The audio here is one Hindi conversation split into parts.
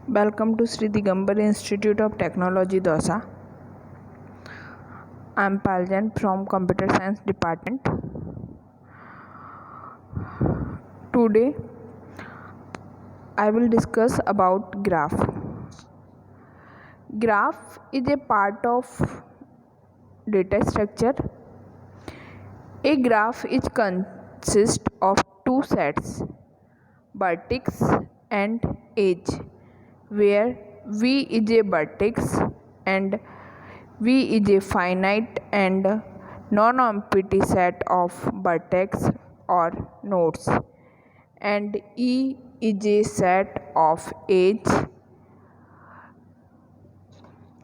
Welcome to Sri Digambar Institute of Technology, Dosa. I am Paljan from Computer Science Department. Today, I will discuss about graph. Graph is a part of data structure. A graph is consists of two sets, vertex and edge, where V is a vertex and V is a finite and non-empty set of vertex or nodes, and E is a set of edge.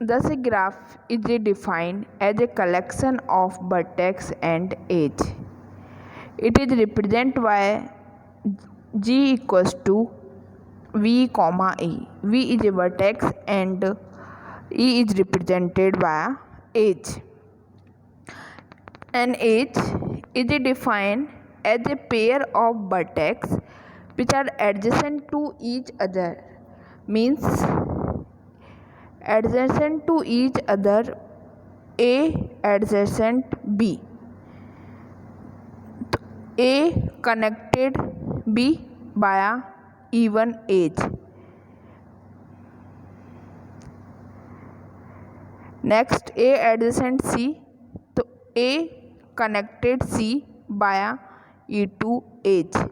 Thus, a graph is defined as a collection of vertex and edge. It is represented by G equals to V comma E. V is a vertex and E is represented by edge. An edge is defined as a pair of vertex which are adjacent to each other. Means adjacent to each other, A adjacent B. A connected B via even edge. Next, A adjacent C. So A connected C via E2 edge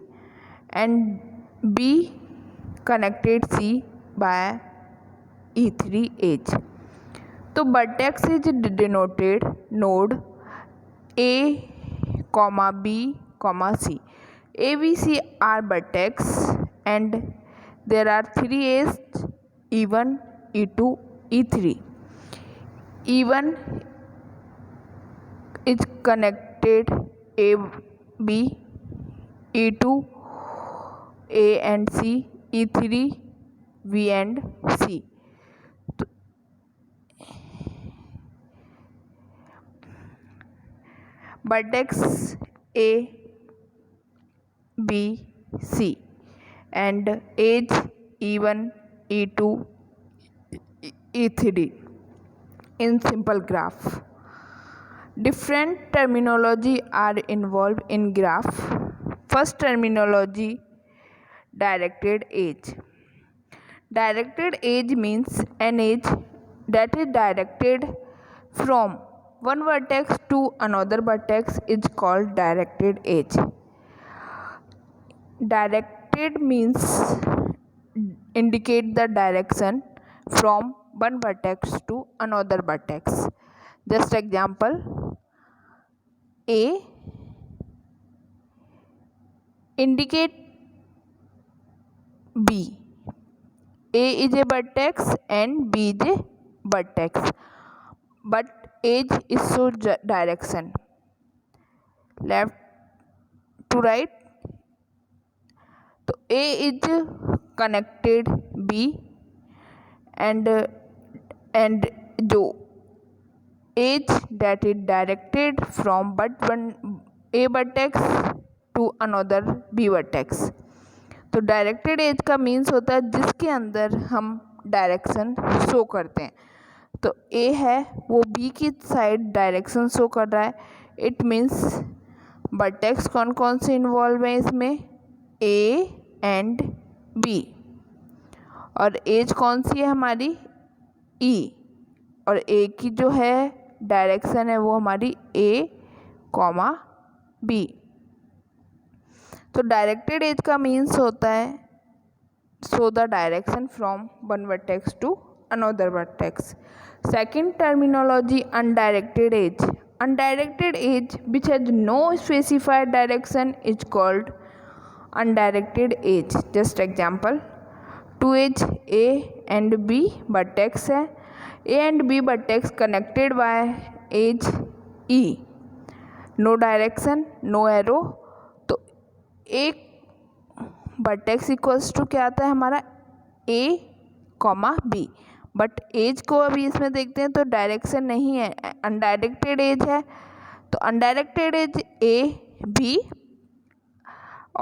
and B connected C via E3 edge. So vertex is denoted node A, B, C. A, B, C are vertex and there are three edges, E1, E2, E3. E1 is connected A, B, E2 A and C, E3 V and C. Vertex A, B, C and edge E1, E2, E3 in simple graph. Different terminology are involved in graph. First terminology, directed edge. Directed edge means an edge that is directed from one vertex to another vertex is called directed edge. Directed means indicate the direction from one vertex to another vertex. Just example, A indicate B. A is a vertex and B is a vertex, but edge is so direction left to right. So A is connected B and जो edge that is directed from but one A vertex to another B vertex. तो डायरेक्टेड एज का मीन्स होता है जिसके अंदर हम डायरेक्शन शो करते हैं. तो ए है वो बी की साइड डायरेक्शन शो कर रहा है. इट मीन्स वर्टेक्स कौन कौन से इन्वॉल्व हैं इसमें, ए एंड बी, और एज कौन सी है हमारी, ई, और ए की जो है डायरेक्शन है वो हमारी ए कॉमा बी. तो डायरेक्टेड एज का मीन्स होता है show the direction from one vertex to another vertex. Second terminology, undirected edge. Undirected edge which has no specified direction is called undirected edge. Just example, two edge A and B vertex है. A and B vertex connected by edge E, no direction, no arrow. एक वर्टेक्स इक्वल्स टू क्या आता है हमारा, A comma B, but as को अभी इसमें देखते हैं तो डायरेक्शन नहीं है, अनडायरेक्टेड एज है. तो अनडायरेक्टेड एज ए बी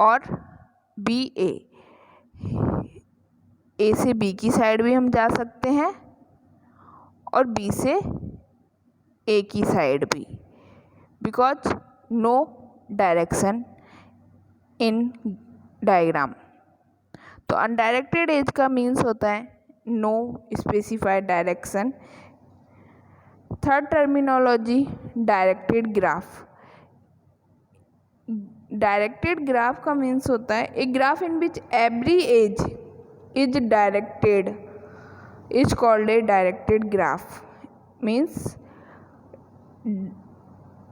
और बी ए. ए से बी की साइड भी हम जा सकते हैं और बी से ए की साइड भी, because no direction in diagram. तो अनडायरेक्टेड एज का मीन्स होता है no specified direction. Third terminology directed graph. Directed graph का मीन्स होता है a graph in which every edge is directed is called a directed graph. Means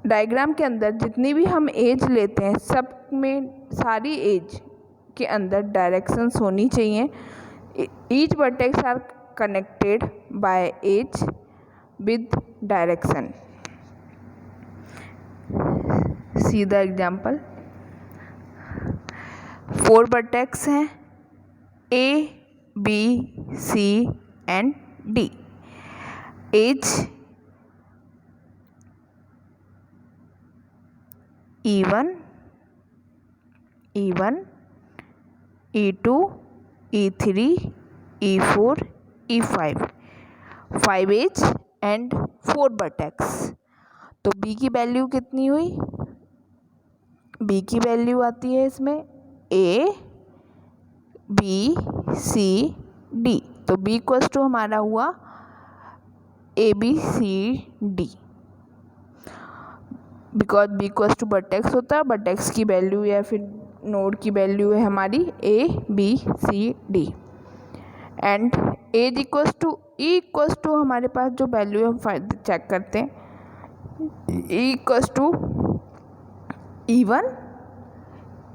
diagram के अंदर जितनी भी हम एज लेते हैं सब में सारी एज के अंदर डायरेक्शंस होनी चाहिए। Each vertex are connected by edge with direction. See the example. 4 vertex हैं A B C and D. Edge E1, E1, E2, E3, E4, E5, 5 edge and 4 vertex. तो B की वैल्यू कितनी हुई? B की वैल्यू आती है इसमें A, B, C, D। तो B इक्वल्स टू हमारा हुआ ABCD, because B equals to vertex होता है, वर्टेक्स की वैल्यू या फिर नोड की वैल्यू है हमारी ABCD। And edge equals to E equals to हमारे पास जो वैल्यू है हम चेक करते हैं। E equals to E1,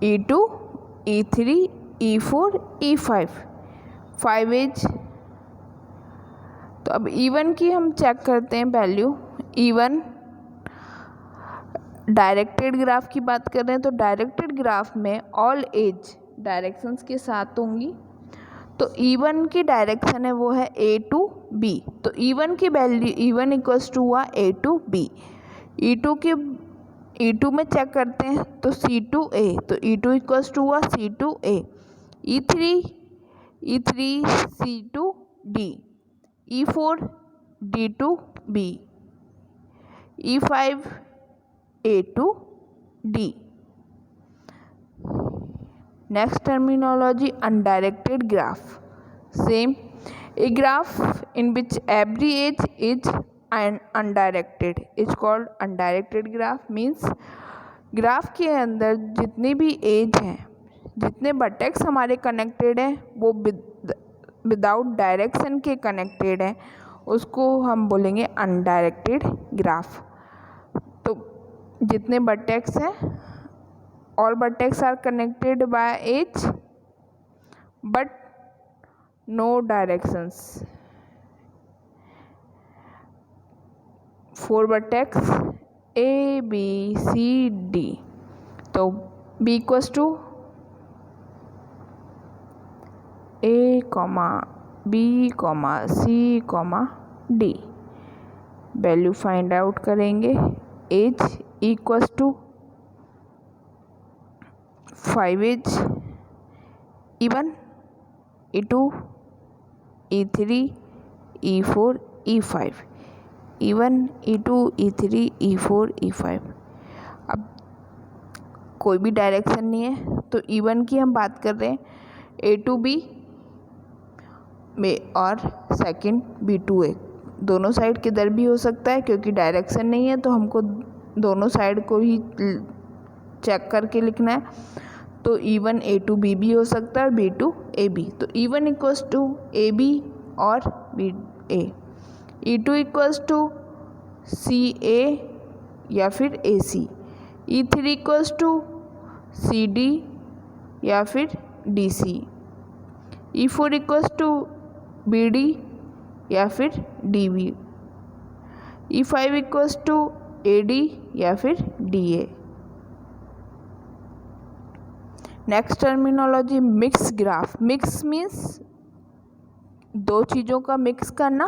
E2, E3, E4, E5, 5 edge. तो अब E1 की हम चेक करते हैं वैल्यू। E1 डायरेक्टेड ग्राफ की बात कर रहे हैं तो डायरेक्टेड ग्राफ में ऑल एज डायरेक्शंस के साथ होंगी। तो E1 की डायरेक्शन है वो है A to B। तो E1 की वैल्यू E1 इक्वल्स टू हुआ A to B। E2 में चेक करते हैं तो C to A। तो E2 इक्वल्स टू हुआ C to A। E3 C to D। E4 D to B। E5 A to D। Next terminology undirected graph. Same, a graph in which every edge is undirected is called undirected graph। Means graph के अंदर जितनी भी एज हैं, जितने वर्टेक्स हमारे कनेक्टेड हैं वो विदाउट डायरेक्शन के कनेक्टेड हैं, उसको हम बोलेंगे अनडायरेक्टेड ग्राफ। तो जितने वर्टेक्स हैं all vertex are connected by edge but no directions। 4 vertex A B C D। तो B equals to A, B, C, D। Value find out करेंगे। Edge equals to 5 edge E1, E2, E3, E4, E5। E1, E2, E3, E4, E5। अब कोई भी डायरेक्शन नहीं है तो E1 की हम बात कर रहे हैं A to B में और सेकंड B to A। दोनों साइड किधर भी हो सकता है, क्योंकि डायरेक्शन नहीं है तो हमको दोनों साइड को ही चेक करके लिखना है। तो E1 A to B भी हो सकता है और B to AB। तो E1 इक्वल्स टू AB और BA। E2 equals to CA या फिर AC। E3 equals to CD या फिर DC। E4 equals to BD या फिर DB। E5 equals to AD या फिर DA। Next terminology mix graph. Mix means दो चीज़ों का मिक्स करना।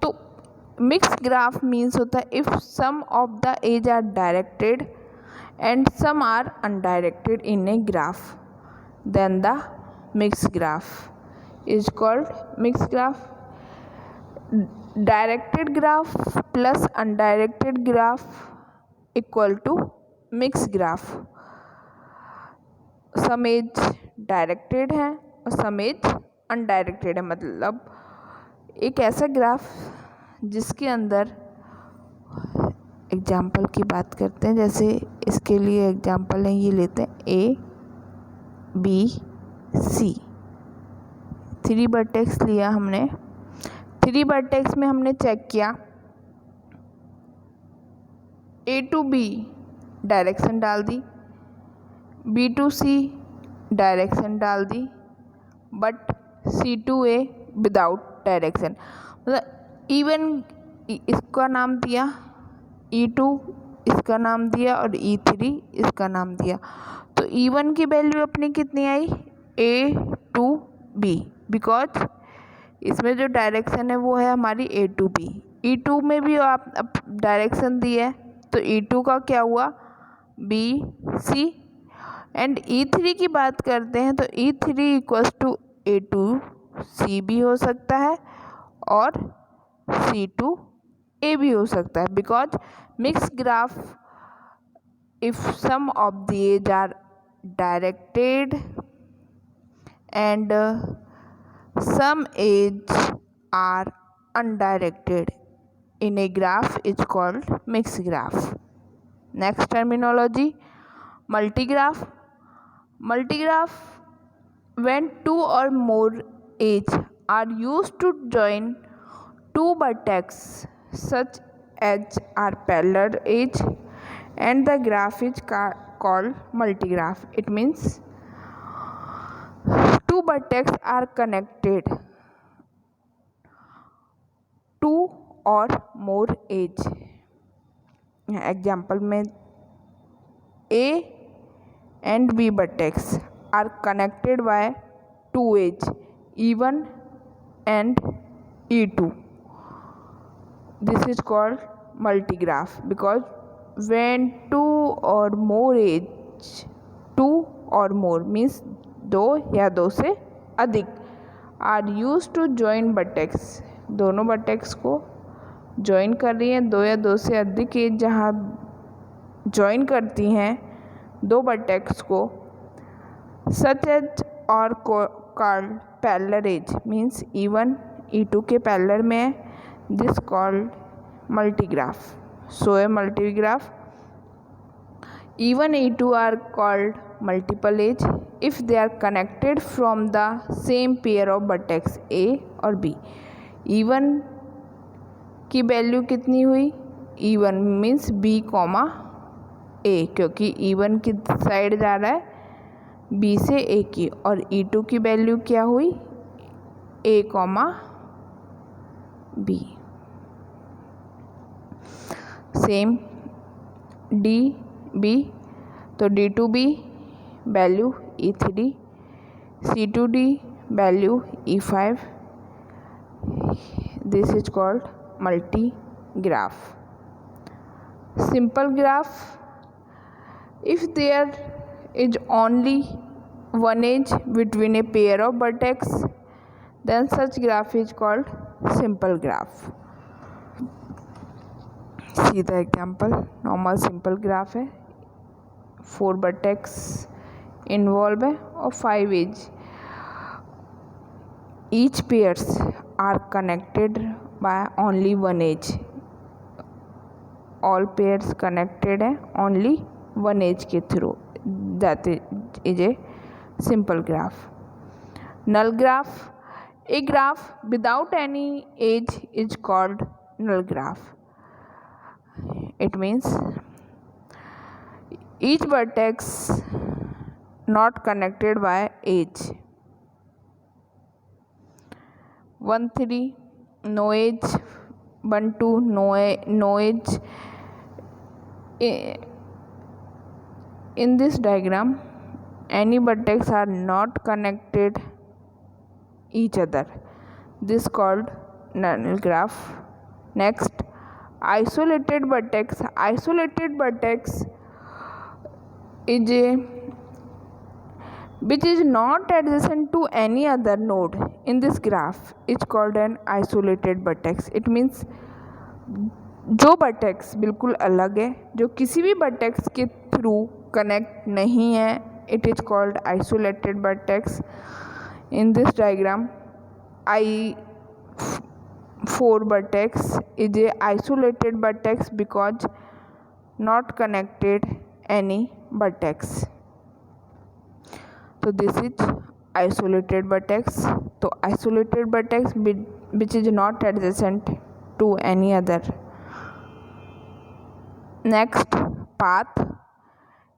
तो मिक्स ग्राफ मीन्स होता है if some of the edge are directed and some are undirected in a graph then the mix graph. is called mixed graph. Directed graph plus undirected graph equal to mixed graph. Some edge directed है और सम एज अनडायरेक्टेड है, मतलब एक ऐसा ग्राफ जिसके अंदर एग्जाम्पल की बात करते हैं, जैसे इसके लिए एग्जाम्पल है, ये लेते हैं ए बी सी, 3 वर्टेक्स लिया हमने। 3 वर्टेक्स में हमने चेक किया ए टू बी डायरेक्शन डाल दी, बी टू सी डायरेक्शन डाल दी, but C to A without direction, मतलब इवन इसका नाम दिया E2, इसका नाम दिया और E3 इसका नाम दिया। तो E1 की वैल्यू अपनी कितनी आई A to B, बिकॉज इसमें जो डायरेक्शन है वो है हमारी A to B। E2 में भी आप डायरेक्शन दी है तो E2 का क्या हुआ B C, एंड E3 की बात करते हैं तो E3 equals to A to C भी हो सकता है और C to A भी हो सकता है, because mix graph if some of the edge are directed and some edge are undirected in a graph is called mixed graph. Next terminology, multigraph. Multigraph, when 2 or more edges are used to join 2 vertex such as are parallel edge, and the graph is called multigraph. It means 2 vertex are connected, 2 or more edge. Example में A and B vertex are connected by 2 edge E1 and E2. This is called multigraph because when 2 or more edge, 2 or more means 2 या 2 से अधिक are used to join vertex, दोनों वर्टेक्स को ज्वाइन कर रही हैं, 2 या 2 से अधिक एज जहाँ ज्वाइन करती हैं 2 वर्टेक्स को, such edge are called parallel edge means E1 E2 के पैरेलल में है, this called multigraph. So a multigraph E1 E2 are called multiple edge if they are connected from the same pair of vertex A और B. E1 की वैल्यू कितनी हुई E1 means B comma A, क्योंकि E1 की साइड जा रहा है B से A की, और E2 की वैल्यू क्या हुई A comma B. Same D B, तो D2B value E3, C2D value E5. This is called multigraph. Simple graph, if there is only one edge between a pair of vertex, then such graph is called simple graph. See the example, normal simple graph है, 4 vertex involve है और 5 edge. Each pairs are connected by only one edge. All pairs connected है only one edge के through. That is a simple graph. Null graph, a graph without any edge is called null graph. It means each vertex not connected by edge. 1 3 no edge, 1 2 no edge. In this diagram any vertex are not connected each other, this called null graph. Next, isolated vertex. Isolated vertex is a which is not adjacent to any other node in this graph is called an isolated vertex. It means जो वर्टेक्स बिल्कुल अलग है, जो किसी भी वर्टेक्स के थ्रू कनेक्ट नहीं है, it is called isolated vertex. In this diagram I4 vertex is a isolated vertex because not connected any vertex. So this is isolated vertex. So isolated vertex which is not adjacent to any other. Next, path.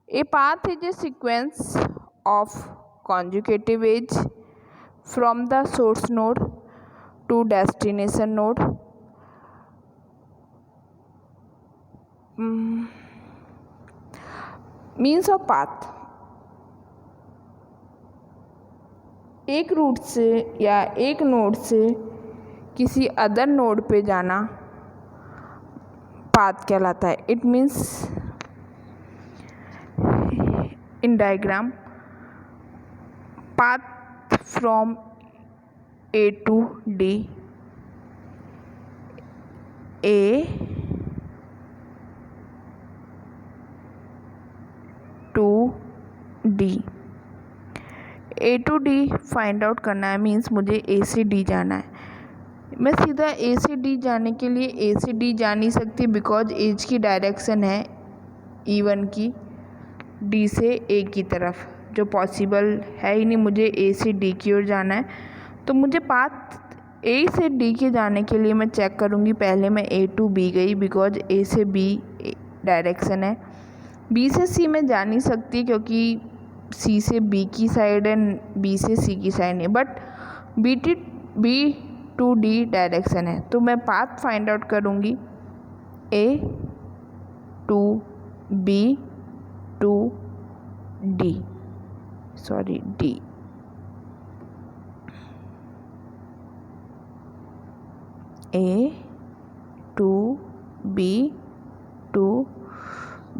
A path is a sequence of conjugative edge from the source node to destination node. Means of path. एक रूट से या एक नोड से किसी अदर नोड पे जाना पाथ कहलाता है. It means in diagram path from A to D, A to D. A to D find out करना है. मीन्स मुझे A से D जाना है. मैं सीधा A से D जाने के लिए A से D जा नहीं सकती बिकॉज एज की डायरेक्शन है E1 की D से A की तरफ, जो पॉसिबल है ही नहीं. मुझे A से D की ओर जाना है. तो मुझे पाथ A से D के जाने के लिए मैं चेक करूँगी. पहले मैं A to B गई बिकॉज A से B डायरेक्शन है. B से C में जा नहीं सकती क्योंकि C से B की साइड है, B से C की साइड है. But B to D direction है. तो मैं पाथ फाइंड आउट करूँगी A to B to D, sorry D. A to B to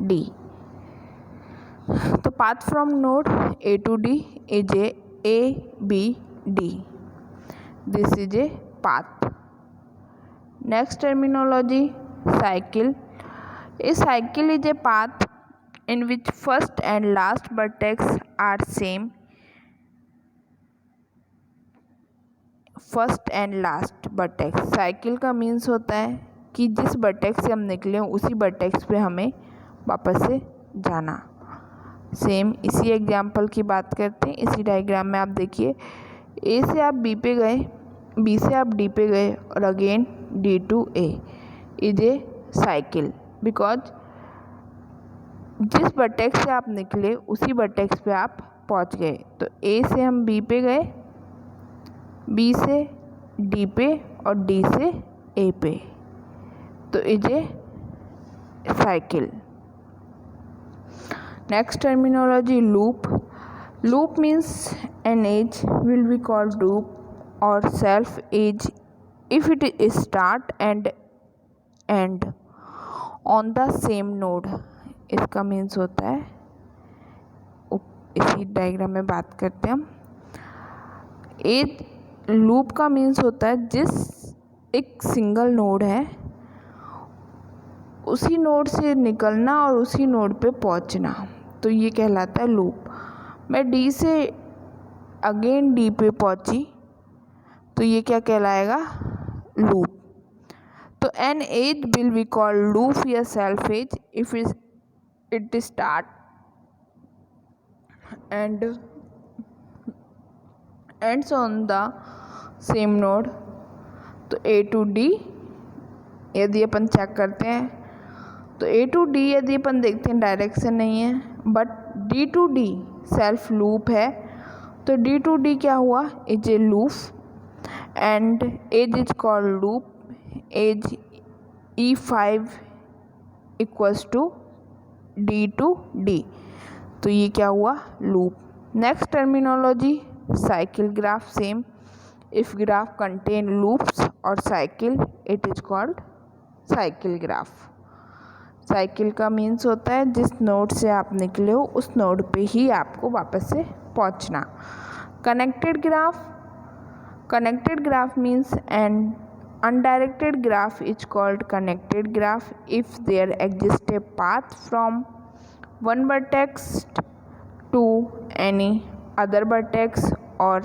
D. तो path from node A to D is A B D. This is a path. Next terminology, cycle. A cycle is a path in which first and last vertex are same. First and last vertex. Cycle का मीन्स होता है कि जिस वर्टेक्स से हम निकले हैं उसी वर्टेक्स पे हमें वापस से जाना. सेम इसी एग्जांपल की बात करते हैं. इसी डायग्राम में आप देखिए, ए से आप बी पे गए, बी से आप डी पे गए और again D to A is a cycle because जिस वर्टेक्स से आप निकले उसी वर्टेक्स पे आप पहुंच गए. तो ए से हम बी पे गए, बी से डी पे और डी से ए पे, तो is a cycle. Next terminology, loop. Loop means an edge will be called loop और self edge if it start and end on the same node. इसका मीन्स होता है, इसी डायग्राम में बात करते हैं हम. एज लूप का मीन्स होता है जिस एक सिंगल नोड है उसी नोड से निकलना और उसी नोड पे पहुंचना, तो ये कहलाता है लूप. मैं डी से अगेन डी पे पहुंची तो ये क्या कहलाएगा, लूप. तो an edge will be called loop या self edge if it start and ends on the same node. तो ए टू डी यदि अपन चेक करते हैं तो ए टू डी यदि अपन देखते हैं डायरेक्शन नहीं है, but D to D self loop है. तो डी टू डी क्या हुआ, is a loop and edge is called loop. Edge E5 equals to D to D, तो ये क्या हुआ, loop. Next terminology, cycle graph. Same, if graph contain loops और cycle it is called cycle graph. Cycle का मीन्स होता है जिस नोड से आप निकले हो उस नोड पे ही आपको वापस से पहुंचना। Connected graph means an undirected graph is called connected graph if there exists a path from one vertex to any other vertex or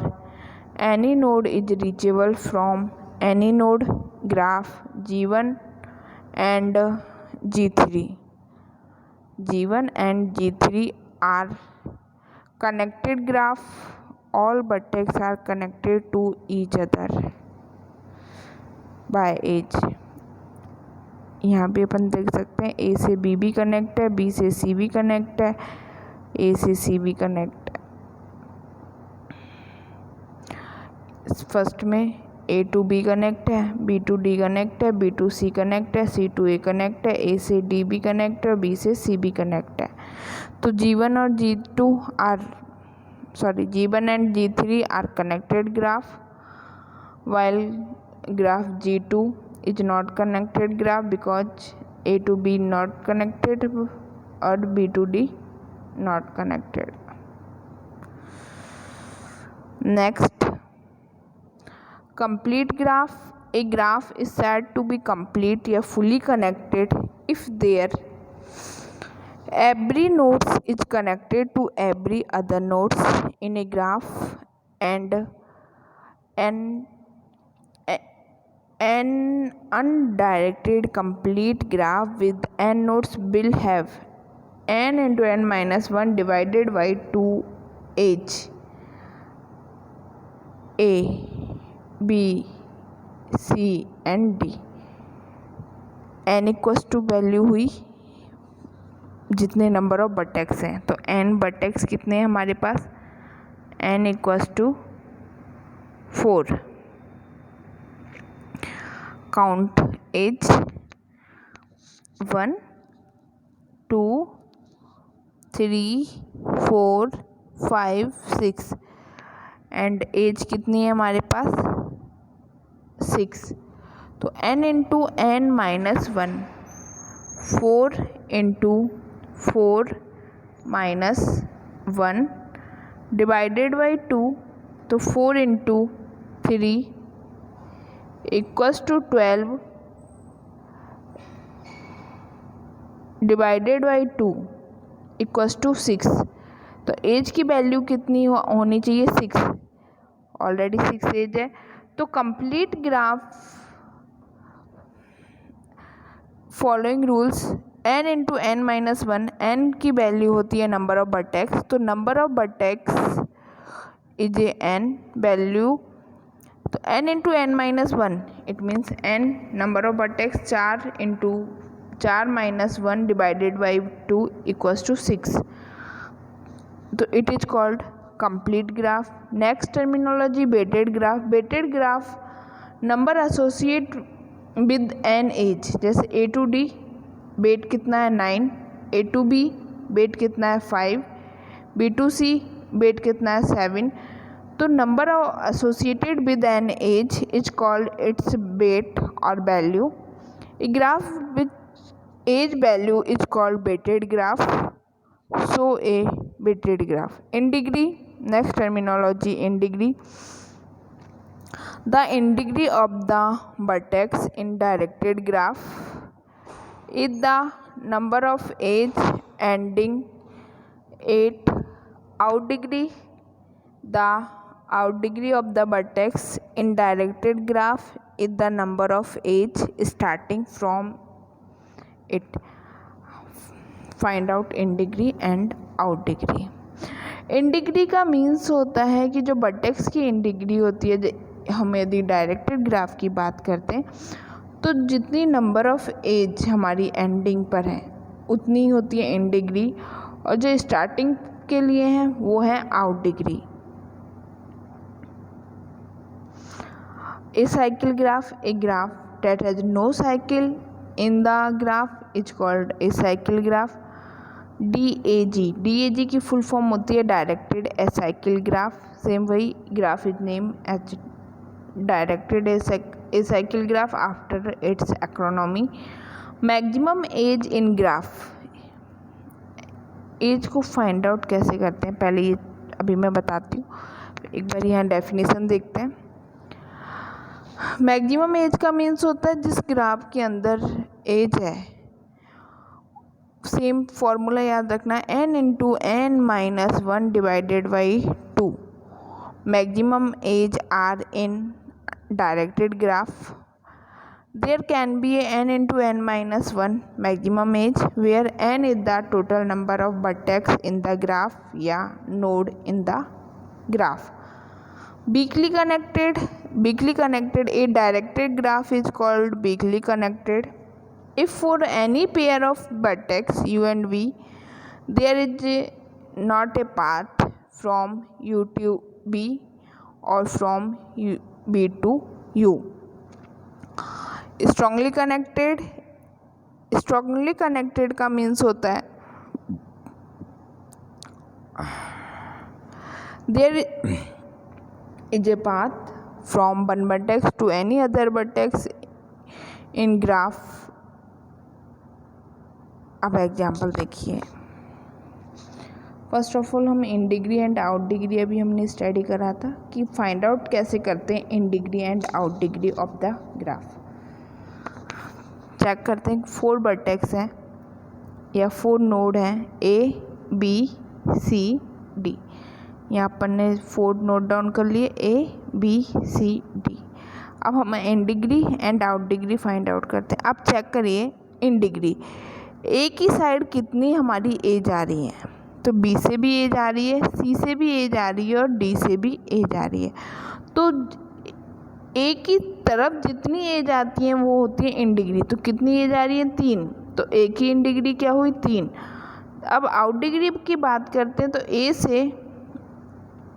any node is reachable from any node. Graph G1 and G3 are connected graph. All vertex are connected to each other by edge. यहाँ पे अपन देख सकते हैं ए से बी भी कनेक्ट है, बी से सी भी कनेक्ट है, ए से सी भी कनेक्ट है। फर्स्ट में ए टू बी कनेक्ट है, बी टू डी कनेक्ट है, बी टू सी कनेक्ट है, सी टू ए कनेक्ट है, ए से डी भी कनेक्ट है और बी से सी भी कनेक्ट है। तो G1 और G1 and G3 are connected graph, while graph G2 is not connected graph because A to B not connected or B to D not connected. Next, complete graph. A graph is said to be complete or fully connected if there every node is connected to every other nodes in a graph and an undirected complete graph with n nodes will have n into n minus 1 divided by 2 h a b c and d। n equals to value हुई जितने नंबर ऑफ वर्टेक्स हैं, तो n वर्टेक्स कितने हैं हमारे पास, n equals to 4। Count edge 1 2 3 4 5 6 and edge कितनी है हमारे पास 6। तो n into n minus 1, 4 into 4 minus 1 divided by 2, तो 4 into 3 equals to 12 divided by 2 equals to 6। तो एज की वैल्यू कितनी होनी चाहिए 6, ऑलरेडी 6 एज है। तो complete graph following rules n into n minus 1, n की वैल्यू होती है नंबर ऑफ वर्टेक्स, तो number of vertex is a n value, तो n into n minus 1 it means n number of vertex 4 into 4 minus 1 divided by 2 equals to 6, तो it is called complete graph. Next terminology weighted graph. Weighted graph number associate with an edge, जैसे ए टू डी वेट कितना है 9, ए टू बी वेट कितना है 5, बी टू सी वेट कितना है 7। तो number associated with an edge is called its weight और value. A graph with edge value is called weighted graph, so a weighted graph. In degree, next terminology in degree. The in degree of the vertex in directed graph is the number of edge ending at out degree. The out degree of the vertex in directed graph is the number of edge starting from it. Find out in degree and out degree. In degree का मीन्स होता है कि जो वर्टेक्स की इन डिग्री होती है, हम यदि डायरेक्टेड ग्राफ की बात करते हैं तो जितनी नंबर ऑफ एज हमारी एंडिंग पर है उतनी होती है इन डिग्री, और जो स्टार्टिंग के लिए हैं वो है out degree. Acyclic graph, a graph that has no cycle in the graph is called acyclic graph. DAG की फुल फॉर्म होती है डायरेक्टेड एसाइकिल ग्राफ। सेम वही graph is name as directed acyclic graph after its acronym. Maximum edge in graph, edge को फाइंड आउट कैसे करते हैं पहले ये अभी मैं बताती हूँ। एक बार यहाँ डेफिनेशन देखते हैं। मैक्सिमम एज का मीन्स होता है जिस ग्राफ के अंदर एज है, सेम फॉर्मूला याद रखना, n into n minus 1 divided by 2। Maximum edge are in directed graph. There can be a n into n minus 1 maximum age where n is the total number of vertex in the graph या node in the graph. Weakly connected, a directed graph is called weakly connected if for any pair of vertex u and v there is not a path from u to b or from b to u. Strongly connected का मीन्स होता है there is a path from one vertex to any other vertex in graph. अब एग्जाम्पल देखिए। फर्स्ट ऑफ ऑल हम in degree and out degree अभी हमने स्टडी करा था कि फाइंड आउट कैसे करते हैं in degree and out degree of the graph. Check करते हैं 4 वर्टेक्स हैं या 4 नोड हैं ए बी सी डी। यहाँ पर ने 4 नोट डाउन कर लिए ए बी सी डी। अब हम in degree and out degree find out करते हैं। अब चेक करिए इन डिग्री ए की साइड कितनी हमारी एज आ रही है, तो बी से भी एज आ रही है, सी से भी एज आ रही है और डी से भी एज आ रही है। तो ए की तरफ जितनी एज आती है वो होती है इन डिग्री। तो कितनी एज आ रही है 3, तो ए की इन डिग्री क्या हुई 3। अब आउट डिग्री की बात करते हैं तो ए से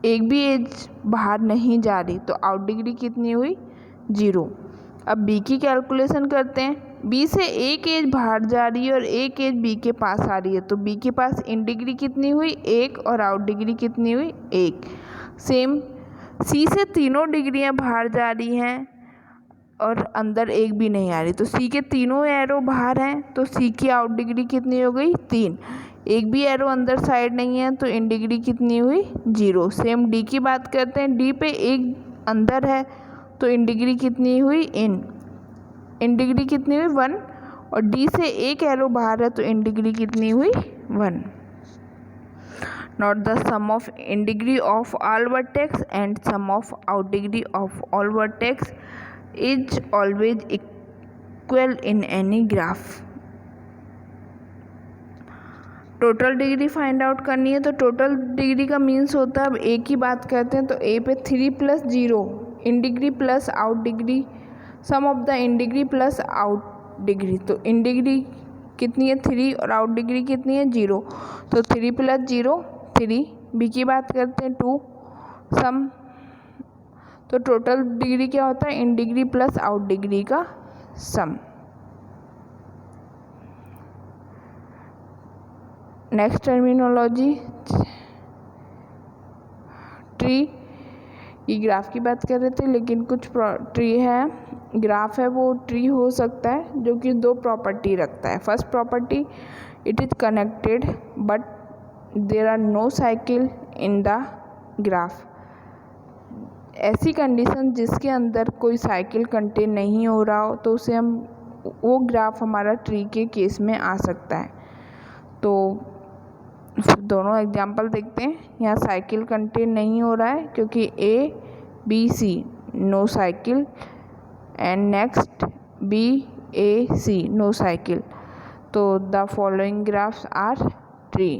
एक भी एज बाहर नहीं जा रही, तो आउट डिग्री कितनी हुई 0। अब बी की कैलकुलेशन करते हैं। बी से एक एज बाहर जा रही है और एक एज बी के पास आ रही है, तो बी के पास इन डिग्री कितनी हुई 1 और आउट डिग्री कितनी हुई 1। सेम सी से तीनों डिग्रियां बाहर जा रही हैं और अंदर एक भी नहीं आ रही, तो सी के तीनों एरो बाहर हैं, तो सी की आउट डिग्री कितनी हो गई 3। एक भी एरो अंदर साइड नहीं है, तो इन डिग्री कितनी हुई 0। सेम डी की बात करते हैं। डी पे एक अंदर है, तो इन डिग्री कितनी हुई इन डिग्री कितनी हुई 1 और डी से एक एरो बाहर है, तो इन डिग्री कितनी हुई 1। Not the sum of in degree of all vertex and sum of out degree of all vertex is always equal in any graph. Total degree find out करनी है, तो टोटल डिग्री का मीन्स होता है, अब ए की बात करते हैं तो ए पे 3 + 0 in degree plus out degree, sum of the in degree plus out degree. तो इन डिग्री कितनी है 3 और आउट डिग्री कितनी है 0, तो 3 + 0 3। बी की बात करते हैं 2 सम, तो टोटल डिग्री क्या होता है इन डिग्री प्लस आउट डिग्री का सम। नेक्स्ट टर्मिनोलॉजी ट्री की ग्राफ की बात कर रहे थे, लेकिन कुछ ट्री है ग्राफ है वो ट्री हो सकता है जो कि 2 प्रॉपर्टी रखता है। First property it is connected but there are no cycle in the graph. ऐसी कंडीशन जिसके अंदर कोई साइकिल कंटेन नहीं हो रहा हो, तो उसे हम वो ग्राफ हमारा ट्री के केस में आ सकता है। तो दोनों एग्जांपल देखते हैं। यहाँ साइकिल कंटेन नहीं हो रहा है क्योंकि A B C no cycle and next B A C no cycle, तो the following graphs are tree.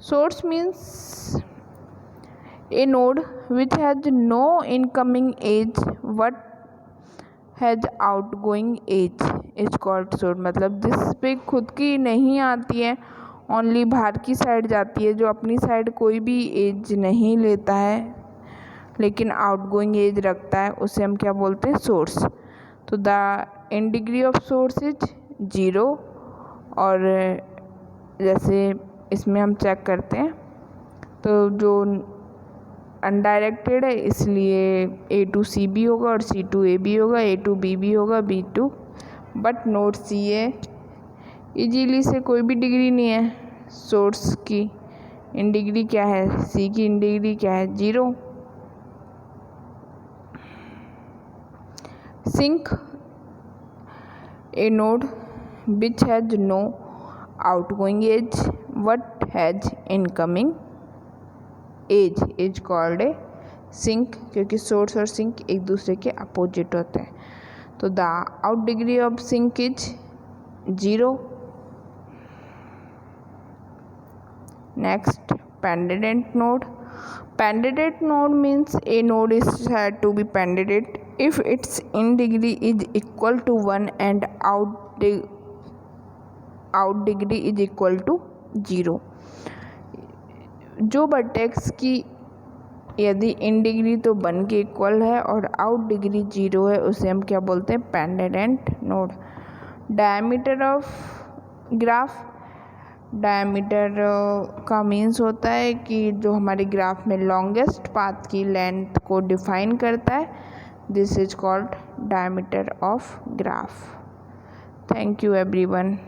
Source means a node which has no incoming edge but has outgoing edge is called source। मतलब जिस पे खुद की नहीं आती है, ओनली बाहर की साइड जाती है, जो अपनी साइड कोई भी एज नहीं लेता है लेकिन आउटगोइंग एज रखता है, उसे हम क्या बोलते हैं सोर्स। तो the in degree of source is 0 और जैसे इसमें हम चेक करते हैं तो जो अनडायरेक्टेड है इसलिए ए टू सी भी होगा और सी टू ए भी होगा, ए टू बी भी होगा, B to, but not C A easily से कोई भी डिग्री नहीं है, सोर्स की इन डिग्री क्या है, सी की इन डिग्री क्या है, 0। Sink a node which has no outgoing edge but has incoming edge is called a sink, क्योंकि सोर्स और सिंक एक दूसरे के अपोजिट होते हैं। तो the out degree of sink is 0। Next, pendant node. Pendant node means a node is said to be pendant if its in degree is equal to 1 and out degree is equal to 0। जो वर्टेक्स की यदि इन डिग्री तो 1 के इक्वल है और आउट डिग्री 0 है, उसे हम क्या बोलते हैं, pendant node. Diameter of graph, diameter का मीन्स होता है कि जो हमारे ग्राफ में लॉन्गेस्ट पाथ की लेंथ को डिफाइन करता है, this is called diameter of graph. Thank you everyone.